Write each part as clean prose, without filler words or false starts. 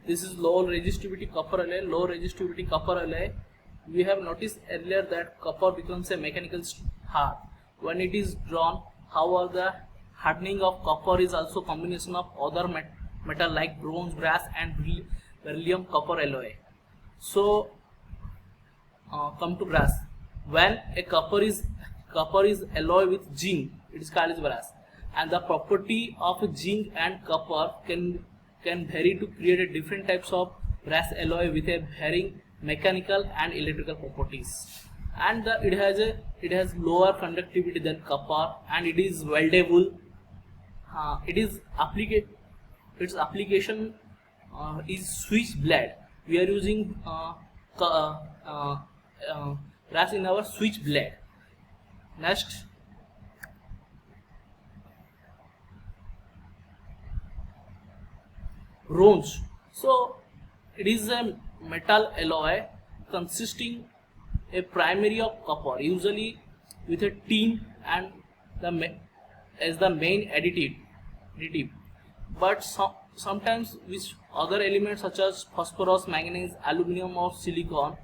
This is low resistivity copper alloy. Low resistivity copper alloy, we have noticed earlier that copper becomes a mechanical hard when it is drawn. However, the hardening of copper is also combination of other metal like bronze, brass and beryllium copper alloy. So come to brass. When a copper is alloy with zinc, it is called as brass, and the property of zinc and copper can vary to create a different types of brass alloy with a varying mechanical and electrical properties. And it has lower conductivity than copper, and it is weldable. Its application is switch blade. We are using brass in our switch blade. Next, bronze. So it is a metal alloy consisting a primary of copper, usually with a tin and as the main additive, but sometimes with other elements such as phosphorus, manganese, aluminum or silicon,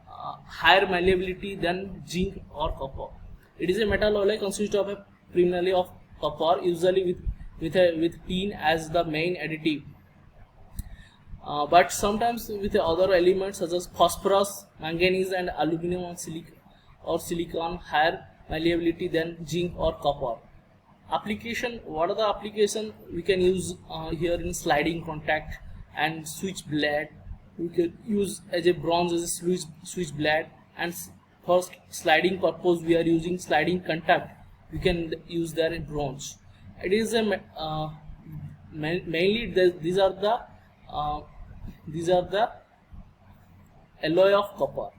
higher malleability than zinc or copper. It is a metal alloy consisting of a primarily of copper, usually with tin as the main additive, but sometimes with other elements such as phosphorus, manganese and aluminum or silicon, higher malleability than zinc or copper. Application, what are the application we can use here in sliding contact and switch blade? We can use as a bronze as a switch blade, and for sliding purpose we are using sliding contact. We can use there in bronze. It is a mainly these are the alloy of copper.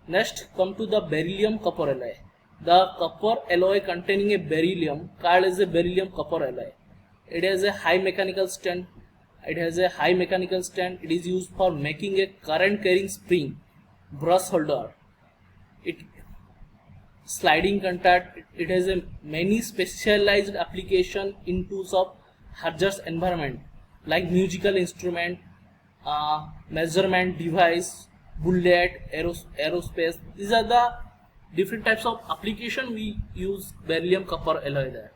Next, come to the beryllium copper alloy. The copper alloy containing a beryllium called as a beryllium copper alloy. It has a high mechanical strength. It is used for making a current carrying spring, brush holder. Sliding contact. It has a many specialized application in tools of hazardous environment like musical instrument, measurement device, bullet, aerospace. These are the different types of application we use beryllium copper alloy there.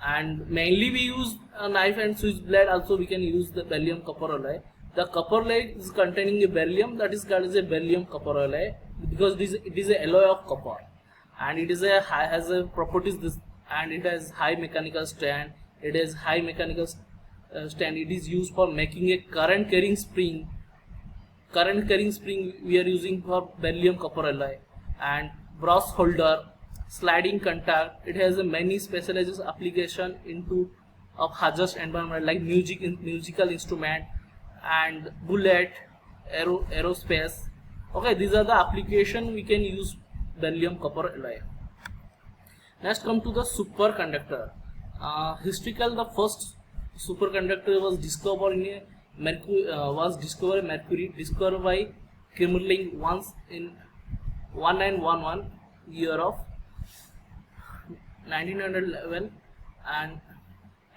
And mainly we use a knife and switch blade. Also we can use the beryllium copper alloy. The copper alloy is containing a beryllium, that is called as a beryllium copper alloy, because it is a alloy of copper, and it is has a properties this, and it has high mechanical strength. It is high mechanical strength. It is used for making a current carrying spring. We are using for beryllium copper alloy. And brush holder, sliding contact. It has a many specialized application into of hazardous environment like musical instrument and bullet, aerospace. Okay, these are the application we can use beryllium copper alloy. Next, come to the superconductor. Historical, the first superconductor was discovered in Mercury, discovered by Kiermaier once in 1911 year of 1911 and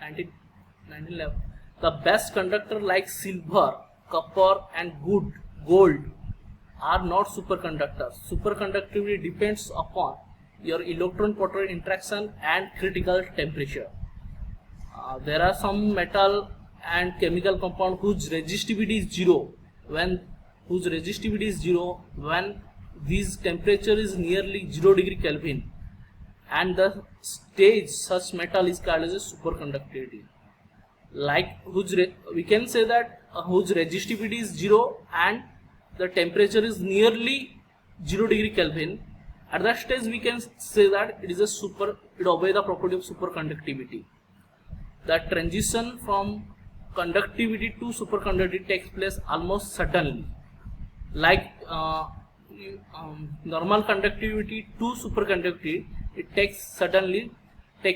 1911. The best conductor like silver, copper and gold are not superconductors. Superconductivity depends upon your electron proton interaction and critical temperature. There are some metal and chemical compound whose resistivity is zero. When this temperature is nearly 0 degree Kelvin, and the stage such metal is called as a superconductivity. Like we can say that whose resistivity is 0 and the temperature is nearly 0 degree Kelvin. At that stage we can say that it obeys the property of superconductivity. The transition from conductivity to superconductivity takes place almost suddenly. Like normal conductivity to superconductivity, it take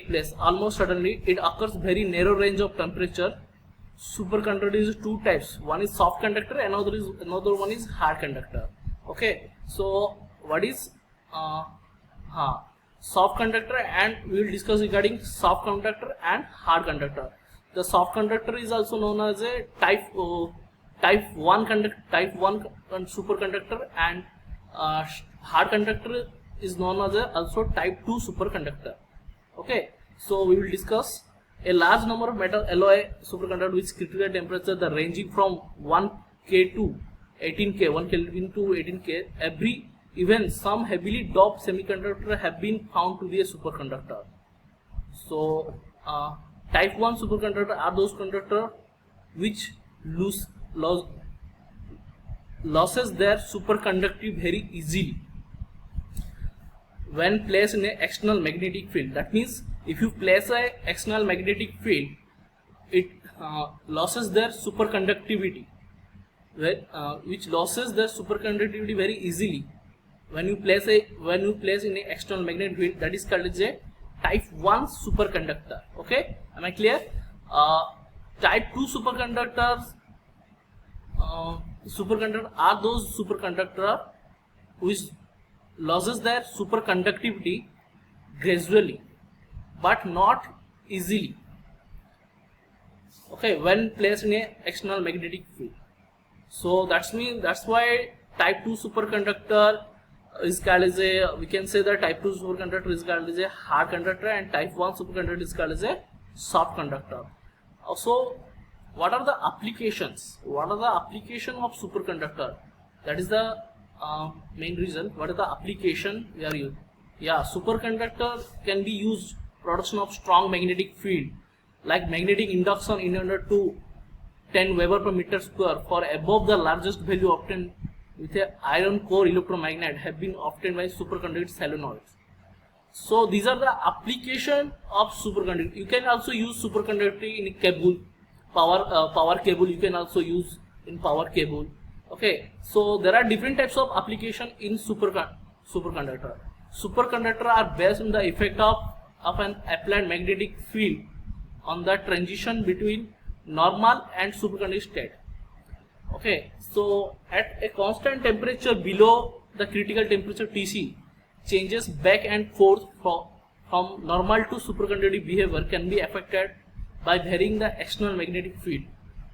place almost suddenly. It occurs very narrow range of temperature. Superconductor is two types. One is soft conductor, another one is hard conductor. Okay, so what is soft conductor, and we will discuss regarding soft conductor and hard conductor. The soft conductor is also known as a type type 1 superconductor, and hard conductor is known as also type 2 superconductor. Okay, so we will discuss a large number of metal alloy superconductor with critical temperature the ranging from 1K to 18K, 1 Kelvin to 18K. Every even some heavily doped semiconductor have been found to be a superconductor. So type 1 superconductor are those conductor which loses their superconductivity very easily when placed in an external magnetic field. That means if you place a external magnetic field, it loses their superconductivity, which loses their superconductivity very easily when you place in an external magnetic field. That is called as a type 1 superconductor. Okay, am I clear? Type 2 superconductors are those superconductor which loses their superconductivity gradually but not easily, okay, when placed in a external magnetic field. So that's why type 2 superconductor is called as a, we can say that type 2 superconductor is called as a hard conductor and type 1 superconductor is called as a soft conductor. Also, what are the applications? What are the application of superconductor? That is the main reason. What is the application we are using? Yeah, superconductor can be used production of strong magnetic field like magnetic induction in order to 10 Weber per meter square for above the largest value obtained with a iron core electromagnet have been obtained by superconducting solenoids. So these are the application of superconducting. You can also use superconducting in cable, power cable. You can also use in power cable. Okay, so there are different types of application in superconductor. Superconductor are based on the effect of an applied magnetic field on the transition between normal and superconducting state. Okay, so at a constant temperature below the critical temperature Tc, changes back and forth from normal to superconducting behavior can be affected by varying the external magnetic field,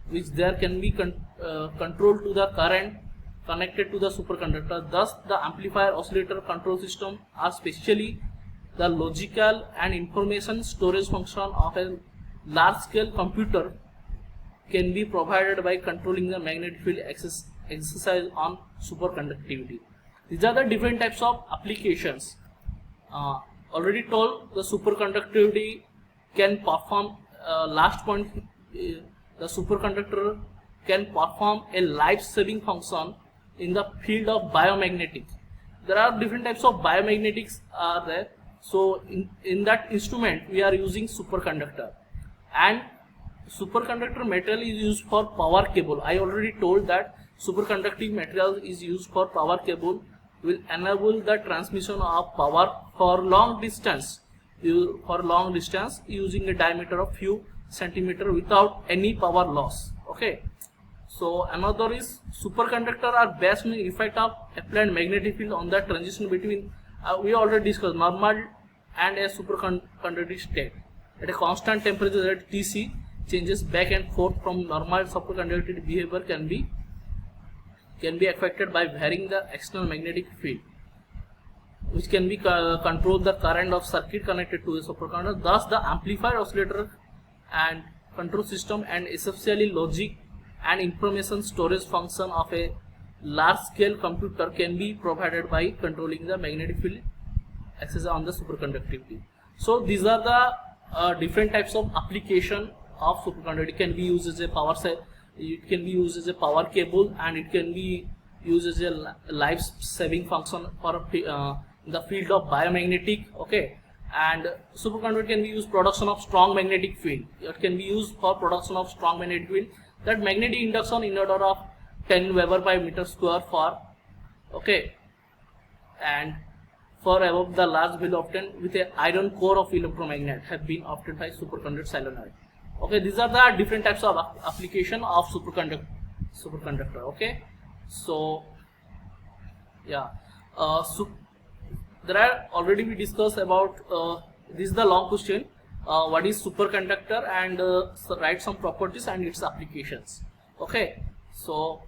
which there can be controlled to the current connected to the superconductor. Thus, the amplifier oscillator control system are specially the logical and information storage function of a large-scale computer can be provided by controlling the magnetic field exercise on superconductivity. These are the different types of applications. Already told, the superconductivity can perform last point. The superconductor can perform a life-saving function in the field of biomagnetics. There are different types of biomagnetics are there. So in that instrument we are using superconductor, and superconductor material is used for power cable. I already told that superconducting material is used for power cable, will enable the transmission of power for long distance using a diameter of few centimeter without any power loss. Okay, so another is superconductor are based on the effect of applied magnetic field on the transition between we already discussed normal and a superconducting state. At a constant temperature at Tc, changes back and forth from normal superconducting behavior can be affected by varying the external magnetic field, which can be control the current of circuit connected to a superconductor. Thus, the amplifier oscillator and control system and essentially logic and information storage function of a large-scale computer can be provided by controlling the magnetic field exercise on the superconductivity. So these are the different types of application of superconductor. It can be used as a power cell, it can be used as a power cable, and it can be used as a life-saving function for the field of biomagnetic. Okay, and superconductor can be used production of strong magnetic field. It can be used for production of strong magnetic field, that magnetic induction in order of 10 Weber per meter square for, okay, and for above the large value obtained with a iron core of electromagnet have been obtained by superconductor solenoid. Okay, these are the different types of application of superconductor. Okay, so yeah, there are already we discussed about this is the long question, what is superconductor, and write some properties and its applications. Okay, So